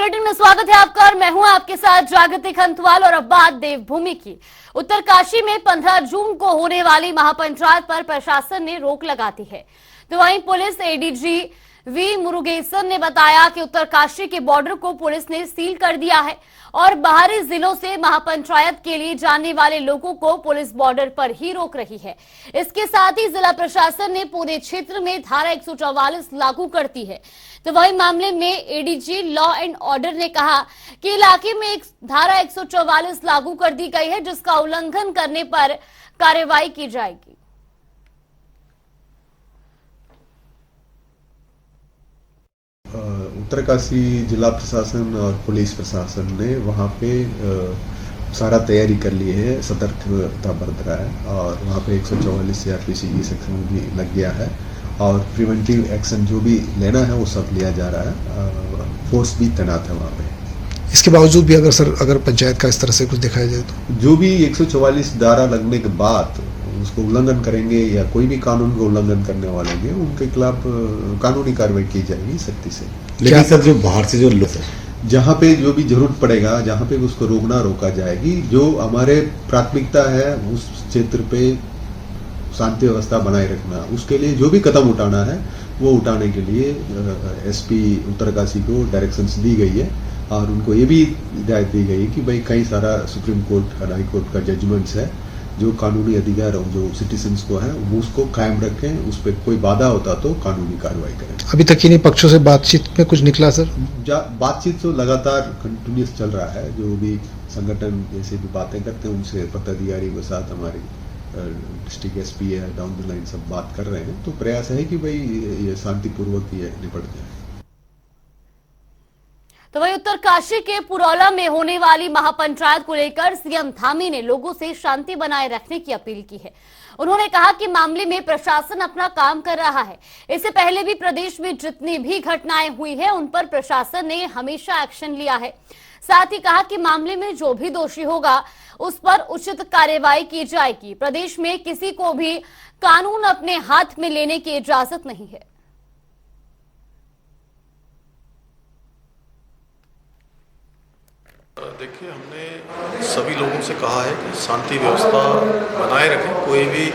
Bulletin में स्वागत है आपका और मैं हूं आपके साथ जागृति खंतवाल। और अब बात देवभूमि की। उत्तरकाशी में 15 जून को होने वाली महापंचायत पर प्रशासन ने रोक लगा दी है। तो वहीं पुलिस एडीजी वी मुरुगेसन ने बताया कि उत्तरकाशी के बॉर्डर को पुलिस ने सील कर दिया है और बाहरी जिलों से महापंचायत के लिए जाने वाले लोगों को पुलिस बॉर्डर पर ही रोक रही है। इसके साथ ही जिला प्रशासन ने पूरे क्षेत्र में धारा 144 लागू कर दी है। तो वही मामले में एडीजी लॉ एंड ऑर्डर ने कहा कि इलाके में एक धारा 144 लागू कर दी गई है, जिसका उल्लंघन करने पर कार्रवाई की जाएगी। उत्तरकाशी जिला प्रशासन और पुलिस प्रशासन ने वहाँ पे सारा तैयारी कर ली है, सतर्कता बरत रहा है और वहाँ पे 144 CRPC की सेक्शन भी लग गया है और प्रिवेंटिव एक्शन जो भी लेना है वो सब लिया जा रहा है। फोर्स भी तैनात है वहाँ पे। इसके बावजूद भी अगर पंचायत का इस तरह से कुछ दिखाया जाए तो जो भी 144 धारा लगने के बाद उसको उल्लंघन करेंगे या कोई भी कानून को उल्लंघन करने वाले हैं उनके खिलाफ कानूनी कार्रवाई की जाएगी सख्ती से। लेकिन सर जो बाहर से जो लोग जहाँ पे जो भी जरूरत पड़ेगा जहाँ पे उसको रोका जाएगी। जो हमारे प्राथमिकता है उस क्षेत्र पे शांति व्यवस्था बनाए रखना, उसके लिए जो भी कदम उठाना है वो उठाने के लिए SP उत्तरकाशी को डायरेक्शंस दी गई है और उनको ये भी हिदायत दी गई है कि भाई कई सारा सुप्रीम कोर्ट और हाई कोर्ट का जजमेंट्स है, जो कानूनी अधिकार और जो सिटीजन्स को है वो उसको कायम रखें, उस पर कोई बाधा होता तो कानूनी कार्रवाई करें। अभी तक इन्हीं पक्षों से बातचीत में कुछ निकला सर? बातचीत तो लगातार कंटिन्यूस चल रहा है। जो भी संगठन जैसे भी बातें करते हैं उनसे पदाधिकारी के साथ हमारी डिस्ट्रिक्ट SP है, डाउन द लाइन सब बात कर रहे हैं। तो प्रयास है कि भाई ये शांतिपूर्वक ये निपट जाए। तो वही उत्तरकाशी के पुरौला में होने वाली महापंचायत को लेकर सीएम धामी ने लोगों से शांति बनाए रखने की अपील की है। उन्होंने कहा कि मामले में प्रशासन अपना काम कर रहा है। इससे पहले भी प्रदेश में जितनी भी घटनाएं हुई है उन पर प्रशासन ने हमेशा एक्शन लिया है। साथ ही कहा कि मामले में जो भी दोषी होगा उस पर उचित कार्यवाही की जाएगी। प्रदेश में किसी को भी कानून अपने हाथ में लेने की इजाजत नहीं है। देखिए, हमने सभी लोगों से कहा है कि शांति व्यवस्था बनाए रखें, कोई भी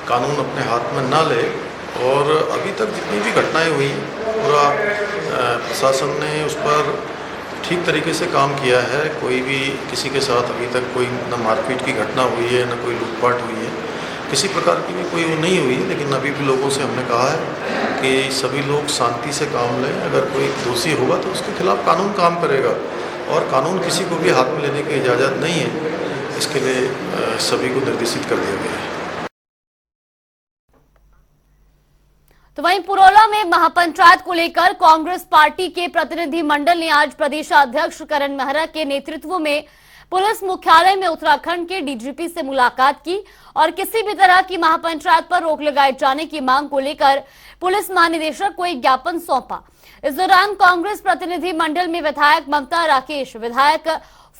कानून अपने हाथ में ना ले। और अभी तक जितनी भी घटनाएं हुई पूरा प्रशासन ने उस पर ठीक तरीके से काम किया है। कोई भी किसी के साथ अभी तक कोई न मारपीट की घटना हुई है न कोई लूटपाट हुई है, किसी प्रकार की भी कोई वो नहीं हुई है। लेकिन अभी भी लोगों से हमने कहा है कि सभी लोग शांति से काम लें। अगर कोई दोषी होगा तो उसके खिलाफ कानून काम करेगा और कानून किसी को भी हाथ में लेने की इजाज़त नहीं है। इसके लिए सभी को निर्देशित कर दिया गया है। तो वहीं पुरौला में महापंचायत को लेकर कांग्रेस पार्टी के प्रतिनिधि मंडल ने आज प्रदेशाध्यक्ष करण मेहरा के नेतृत्व में पुलिस मुख्यालय में उत्तराखंड के DGP से मुलाकात की और किसी भी तरह की महापंचायत पर रोक लगाए जाने की मांग को लेकर पुलिस महानिदेशक को एक ज्ञापन सौंपा। इस दौरान कांग्रेस प्रतिनिधि मंडल में विधायक ममता राकेश, विधायक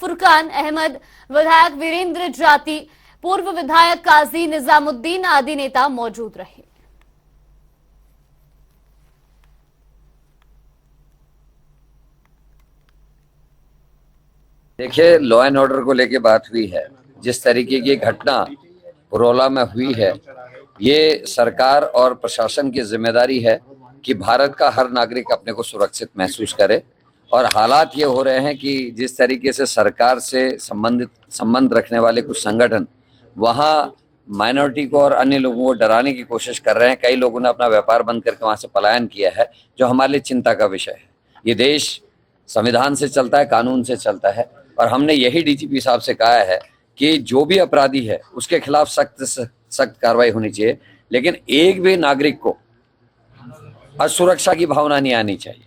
फुरकान अहमद, विधायक वीरेंद्र जाति, पूर्व विधायक काजी निजामुद्दीन आदि नेता मौजूद रहे। देखिए, लॉ एंड ऑर्डर को लेके बात हुई है। जिस तरीके की घटना पुरौला में हुई है, ये सरकार और प्रशासन की जिम्मेदारी है कि भारत का हर नागरिक अपने को सुरक्षित महसूस करे। और हालात ये हो रहे हैं कि जिस तरीके से सरकार से संबंध रखने वाले कुछ संगठन वहाँ माइनॉरिटी को और अन्य लोगों को डराने की कोशिश कर रहे हैं। कई लोगों ने अपना व्यापार बंद करके वहाँ से पलायन किया है, जो हमारे लिए चिंता का विषय है। ये देश संविधान से चलता है, कानून से चलता है और हमने यही DGP साहब से कहा है कि जो भी अपराधी है उसके खिलाफ सख्त से सख्त कार्रवाई होनी चाहिए। लेकिन एक भी नागरिक को असुरक्षा की भावना नहीं आनी चाहिए,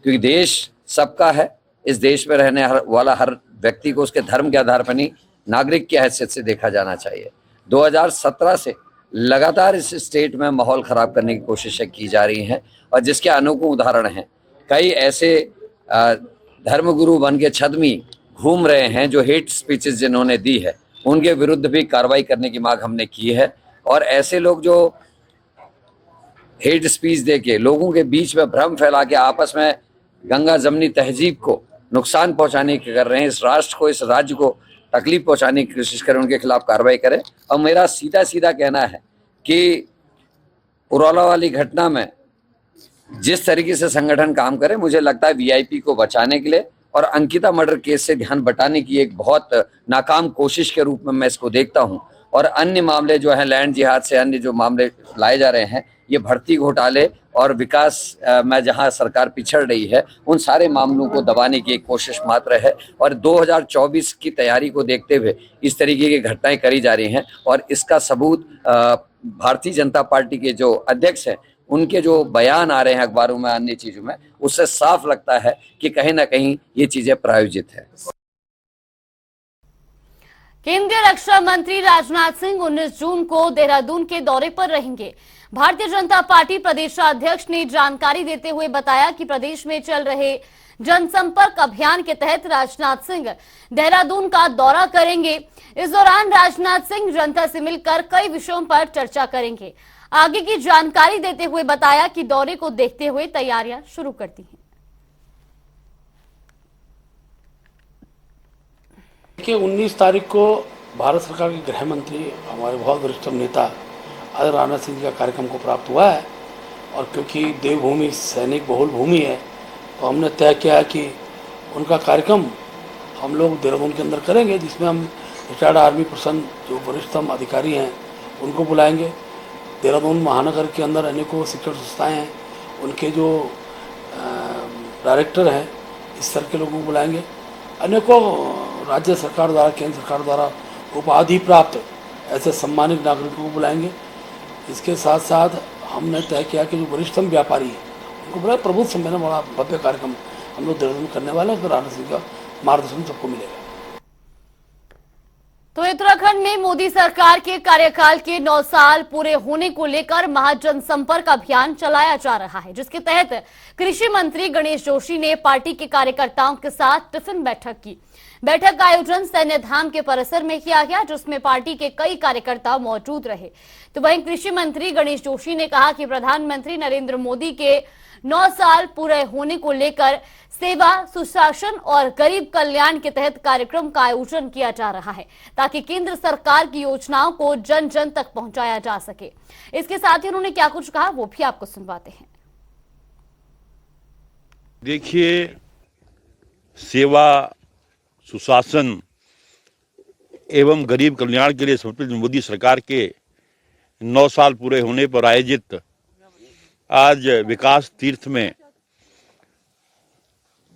क्योंकि देश सबका है। इस देश में रहने वाला हर व्यक्ति को उसके धर्म के आधार पर नहीं, नागरिक की हैसियत से देखा जाना चाहिए। 2017 से लगातार इस स्टेट में माहौल खराब करने की कोशिशें की जा रही हैं और जिसके अनेकों उदाहरण हैं। कई ऐसे धर्मगुरु बन के छद्मी घूम रहे हैं जो हेट स्पीचेस जिन्होंने दी है, उनके विरुद्ध भी कार्रवाई करने की मांग हमने की है। और ऐसे लोग जो हेट स्पीच दे के लोगों के बीच में भ्रम फैला के आपस में गंगा जमनी तहजीब को नुकसान पहुंचाने की कर रहे हैं, इस राष्ट्र को, इस राज्य को तकलीफ पहुंचाने की कोशिश करें, उनके खिलाफ कार्रवाई करें। और मेरा सीधा सीधा कहना है कि पुरौला वाली घटना में जिस तरीके से संगठन काम करे, मुझे लगता है वीआईपी को बचाने के लिए और अंकिता मर्डर केस से ध्यान बटाने की एक बहुत नाकाम कोशिश के रूप में मैं इसको देखता हूं। और अन्य मामले जो हैं लैंड जिहाद से अन्य जो मामले लाए जा रहे हैं, ये भर्ती घोटाले और विकास में जहां सरकार पिछड़ रही है, उन सारे मामलों को दबाने की एक कोशिश मात्र है। और 2024 की तैयारी को देखते हुए इस तरीके की घटनाएं करी जा रही हैं। और इसका सबूत भारतीय जनता पार्टी के जो अध्यक्ष हैं, उनके जो बयान आ रहे हैं अखबारों में, अन्य चीजों में, उससे साफ लगता है कि कहीं ना कहीं ये चीजें प्रायोजित है। केंद्रीय रक्षा मंत्री राजनाथ सिंह 19 जून को देहरादून के दौरे पर रहेंगे। भारतीय जनता पार्टी प्रदेशाध्यक्ष ने जानकारी देते हुए बताया कि प्रदेश में चल रहे जनसंपर्क अभियान के तहत राजनाथ सिंह देहरादून का दौरा करेंगे। इस दौरान राजनाथ सिंह जनता से मिलकर कई विषयों पर चर्चा करेंगे। आगे की जानकारी देते हुए बताया कि दौरे को देखते हुए तैयारियां शुरू कर दी हैं। देखिए, 19 तारीख को भारत सरकार के गृह मंत्री, हमारे बहुत वरिष्ठ नेता आदरणीय राजनाथ सिंह का कार्यक्रम को प्राप्त हुआ है। और क्योंकि देवभूमि सैनिक बहुल भूमि है, तो हमने तय किया कि उनका कार्यक्रम हम लोग देहरादून के अंदर करेंगे, जिसमें हम रिटायर्ड आर्मी पर्सन जो वरिष्ठतम अधिकारी हैं उनको बुलाएंगे। देहरादून महानगर के अंदर अनेकों शिक्षण संस्थाएँ हैं, उनके जो डायरेक्टर हैं, इस तरह के लोगों को बुलाएंगे। अनेकों राज्य सरकार द्वारा, केंद्र सरकार द्वारा उपाधि प्राप्त ऐसे सम्मानित नागरिकों को बुलाएंगे। इसके साथ साथ हमने तय किया कि जो वरिष्ठतम व्यापारी हैं उनको बुलाए। प्रबुद्ध सम्मेलन, बड़ा भव्य कार्यक्रम हम लोग देहरादून करने वाले हैं, तो राजनाथ सिंह का मार्गदर्शन सबको मिलेगा। तो उत्तराखंड में मोदी सरकार के कार्यकाल के 9 साल पूरे होने को लेकर महाजनसंपर्क अभियान चलाया जा रहा है, जिसके तहत कृषि मंत्री गणेश जोशी ने पार्टी के कार्यकर्ताओं के साथ टिफिन बैठक की। बैठक का आयोजन सैन्य धाम के परिसर में किया गया, जिसमें पार्टी के कई कार्यकर्ता मौजूद रहे। तो वहीं कृषि मंत्री गणेश जोशी ने कहा कि प्रधानमंत्री नरेंद्र मोदी के 9 साल पूरे होने को लेकर सेवा, सुशासन और गरीब कल्याण के तहत कार्यक्रम का आयोजन किया जा रहा है, ताकि केंद्र सरकार की योजनाओं को जन जन तक पहुंचाया जा सके। इसके साथ ही उन्होंने क्या कुछ कहा वो भी आपको सुनवाते हैं। देखिए, सेवा, सुशासन एवं गरीब कल्याण के लिए समर्पित मोदी सरकार के 9 साल पूरे होने पर आयोजित आज विकास तीर्थ में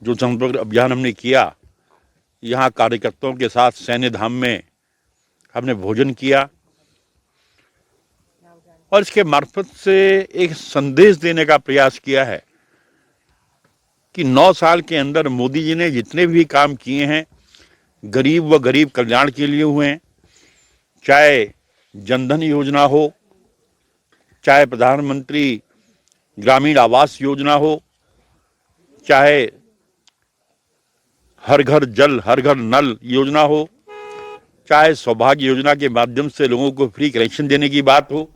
जो जनसंपर्क अभियान हमने किया, यहाँ कार्यकर्ताओं के साथ सैन्य धाम में हमने भोजन किया और इसके मार्फत से एक संदेश देने का प्रयास किया है कि 9 साल के अंदर मोदी जी ने जितने भी काम किए हैं गरीब व गरीब कल्याण के लिए हुए हैं, चाहे जनधन योजना हो, चाहे प्रधानमंत्री ग्रामीण आवास योजना हो, चाहे हर घर जल हर घर नल योजना हो, चाहे सौभाग्य योजना के माध्यम से लोगों को फ्री कनेक्शन देने की बात हो।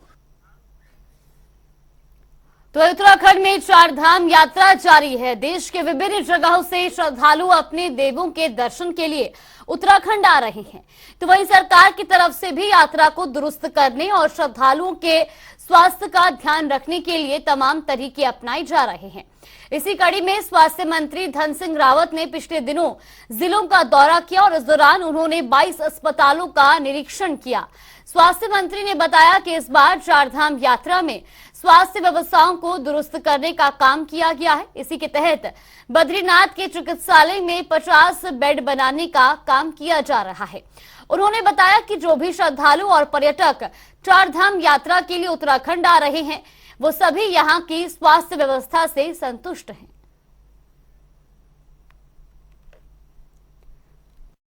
तो उत्तराखंड में 4 धाम यात्रा जारी है। देश के विभिन्न जगहों से श्रद्धालु अपने देवों के दर्शन के लिए उत्तराखंड आ रहे हैं। तो वहीं सरकार की तरफ से भी यात्रा को दुरुस्त करने और श्रद्धालुओं के स्वास्थ्य का ध्यान रखने के लिए तमाम तरीके अपनाए जा रहे हैं। इसी कड़ी में स्वास्थ्य मंत्री धन सिंह रावत ने पिछले दिनों जिलों का दौरा किया और इस दौरान उन्होंने 22 अस्पतालों का निरीक्षण किया। स्वास्थ्य मंत्री ने बताया कि इस बार 4 धाम यात्रा में स्वास्थ्य व्यवस्थाओं को दुरुस्त करने का काम किया गया है। इसी के तहत बद्रीनाथ के चिकित्सालय में 50 बेड बनाने का काम किया जा रहा है। उन्होंने बताया कि जो भी श्रद्धालु और पर्यटक 4 धाम यात्रा के लिए उत्तराखंड आ रहे हैं, वो सभी यहाँ की स्वास्थ्य व्यवस्था से संतुष्ट हैं।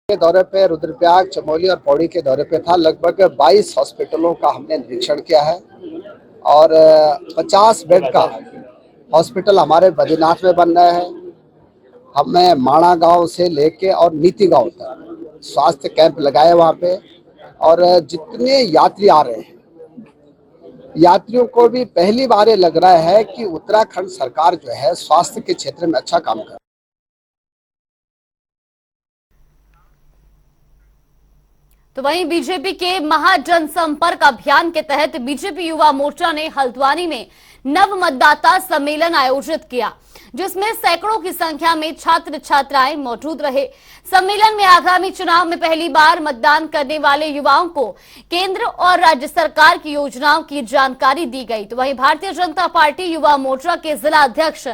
के दौरे पे रुद्रप्रयाग, चमोली और पौड़ी के दौरे पे था। लगभग 22 हॉस्पिटलों का हमने निरीक्षण किया है और 50 बेड का हॉस्पिटल हमारे बद्रीनाथ में बन रहा है। हमने माणा गांव से लेके और नीति गांव तक स्वास्थ्य कैंप लगाए वहाँ पे, और जितने यात्री आ रहे हैं, यात्रियों को भी पहली बार ये लग रहा है कि उत्तराखंड सरकार जो है स्वास्थ्य के क्षेत्र में अच्छा काम कर रही है। तो वहीं बीजेपी के महाजनसंपर्क अभियान के तहत बीजेपी युवा मोर्चा ने हल्द्वानी में नव मतदाता सम्मेलन आयोजित किया, जिसमें सैकड़ों की संख्या में छात्र छात्राएं मौजूद रहे। सम्मेलन में आगामी चुनाव में पहली बार मतदान करने वाले युवाओं को केंद्र और राज्य सरकार की योजनाओं की जानकारी दी गई। तो वहीं भारतीय जनता पार्टी युवा मोर्चा के जिला अध्यक्ष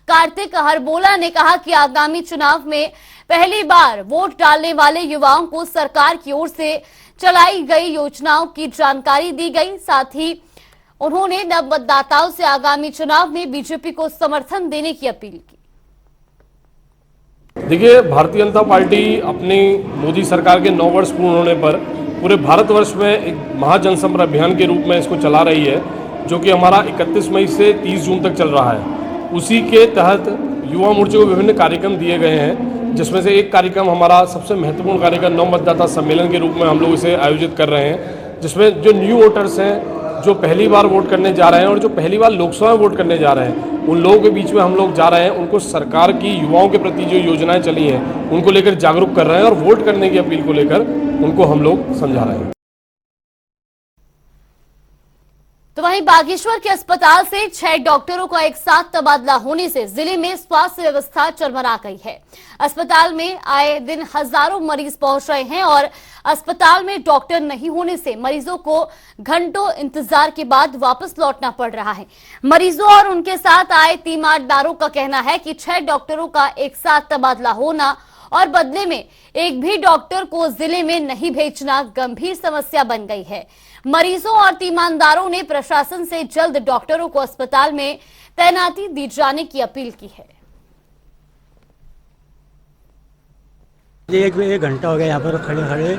कार्तिक हरबोला ने कहा कि आगामी चुनाव में पहली बार वोट डालने वाले युवाओं को सरकार की ओर से चलाई गई योजनाओं की जानकारी दी गई। साथ ही उन्होंने नव मतदाताओं से आगामी चुनाव में बीजेपी को समर्थन देने की अपील की। देखिए, भारतीय जनता पार्टी अपनी मोदी सरकार के 9 वर्ष पूर्ण होने पर पूरे भारतवर्ष में एक महाजनसंपर्क अभियान के रूप में इसको चला रही है, जो कि हमारा 31 मई से 30 जून तक चल रहा है। उसी के तहत युवा मोर्चे को विभिन्न कार्यक्रम दिए गए हैं, जिसमें से एक कार्यक्रम हमारा सबसे महत्वपूर्ण कार्यक्रम नव मतदाता सम्मेलन के रूप में हम लोग इसे आयोजित कर रहे हैं, जिसमें जो न्यू वोटर्स हैं, जो पहली बार वोट करने जा रहे हैं और जो पहली बार लोकसभा में वोट करने जा रहे हैं, उन लोगों के बीच में हम लोग जा रहे हैं। उनको सरकार की युवाओं के प्रति जो योजनाएं चली हैं उनको लेकर जागरूक कर रहे हैं और वोट करने की अपील को लेकर उनको हम लोग समझा रहे हैं। तो वहीं बागेश्वर के अस्पताल से 6 डॉक्टरों का एक साथ तबादला होने से जिले में स्वास्थ्य व्यवस्था चरमरा गई है। अस्पताल में आए दिन हजारों मरीज पहुंच रहे हैं और अस्पताल में डॉक्टर नहीं होने से मरीजों को घंटों इंतजार के बाद वापस लौटना पड़ रहा है। मरीजों और उनके साथ आए तीमारदारों का कहना है कि 6 डॉक्टरों का एक साथ तबादला होना और बदले में एक भी डॉक्टर को जिले में नहीं भेजना गंभीर समस्या बन गई है। मरीजों और तीमारदारों ने प्रशासन से जल्द डॉक्टरों को अस्पताल में तैनाती दी जाने की अपील की है। एक घंटा हो गया यहाँ पर खड़े खड़े,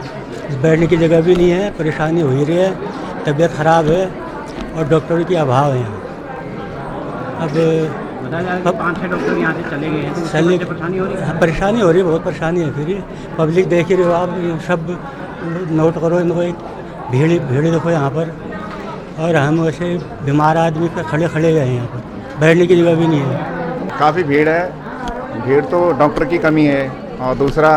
बैठने की जगह भी नहीं है, परेशानी हो ही रही है, तबीयत खराब है और डॉक्टरों की अभाव है यहाँ। अब 5-6 डॉक्टर यहाँ से चले गए हैं, तो चले परेशानी हो रही है। परेशानी हो रही है, बहुत परेशानी है। फिर पब्लिक देख ही रहे हो आप, सब नोट करो इनको, एक भीड़ देखो यहाँ पर। और हम वैसे बीमार आदमी पर खड़े खड़े गए हैं यहाँ पर, बैठने की जगह भी नहीं है। काफ़ी भीड़ है, भीड़ तो डॉक्टर की कमी है और दूसरा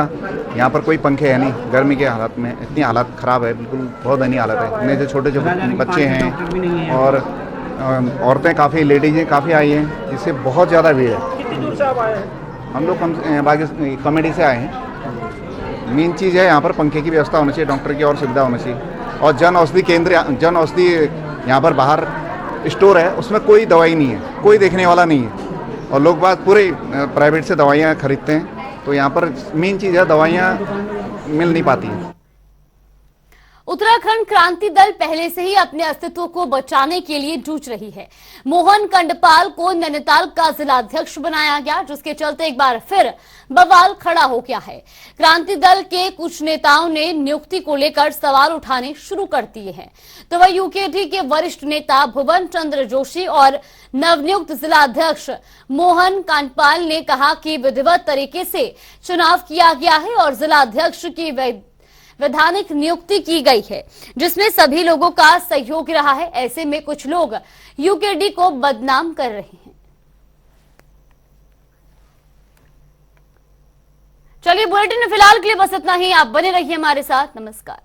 यहाँ पर कोई पंखे है नहीं। गर्मी के हालत में इतनी हालत ख़राब है, बिल्कुल बहुत दयनीय हालत है। इतने जो छोटे छोटे बच्चे हैं और औरतें काफ़ी, लेडीज़ें काफ़ी आई हैं, जिससे बहुत ज़्यादा भीड़ है। कितनी दूर से आप आए हैं? हम लोग बाकी कमेटी से आए हैं। मेन चीज़ है यहाँ पर पंखे की व्यवस्था होनी चाहिए, डॉक्टर की और सुविधा होनी चाहिए। और जन औषधि केंद्र, जन औषधि यहाँ पर बाहर स्टोर है, उसमें कोई दवाई नहीं है, कोई देखने वाला नहीं है और लोग बात पूरे प्राइवेट से दवाइयाँ खरीदते हैं। तो यहाँ पर मेन चीज़ है, दवाइयाँ मिल नहीं पाती हैं। उत्तराखंड क्रांति दल पहले से ही अपने अस्तित्व को बचाने के लिए जूझ रही है। मोहन कंडपाल को नैनीताल का जिलाध्यक्ष बनाया गया, जिसके चलते एक बार फिर बवाल खड़ा हो गया है। क्रांति दल के कुछ नेताओं ने नियुक्ति को लेकर सवाल उठाने शुरू कर दिए हैं। तो वह यूकेडी के वरिष्ठ नेता भुवन चंद्र जोशी और नवनियुक्त जिलाध्यक्ष मोहन कांडपाल ने कहा कि विधिवत तरीके से चुनाव किया गया है और जिलाध्यक्ष की वैधानिक नियुक्ति की गई है, जिसमें सभी लोगों का सहयोग रहा है। ऐसे में कुछ लोग यूकेडी को बदनाम कर रहे हैं। चलिए, बुलेटिन में फिलहाल के लिए बस इतना ही। आप बने रहिए हमारे साथ। नमस्कार।